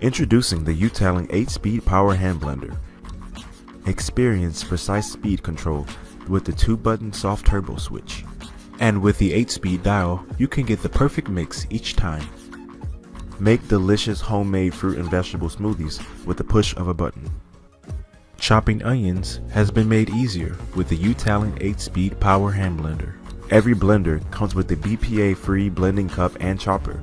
Introducing the U-Talon 8-Speed Power Hand Blender. Experience precise speed control with the 2-button soft turbo switch. And with the 8-speed dial, you can get the perfect mix each time. Make delicious homemade fruit and vegetable smoothies with the push of a button. Chopping onions has been made easier with the U-Talon 8-Speed Power Hand Blender. Every blender comes with the BPA-free blending cup and chopper.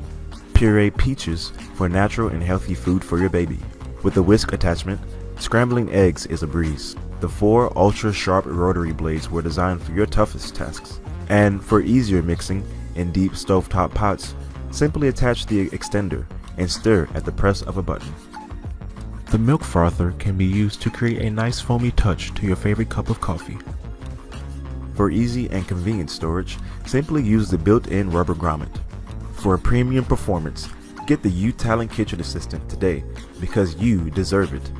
Puree peaches for natural and healthy food for your baby. With the whisk attachment, scrambling eggs is a breeze. The 4 ultra-sharp rotary blades were designed for your toughest tasks. And for easier mixing in deep stovetop pots, simply attach the extender and stir at the press of a button. The milk frother can be used to create a nice foamy touch to your favorite cup of coffee. For easy and convenient storage, simply use the built-in rubber grommet. For premium performance, get the U-Talon Kitchen Assistant today because you deserve it.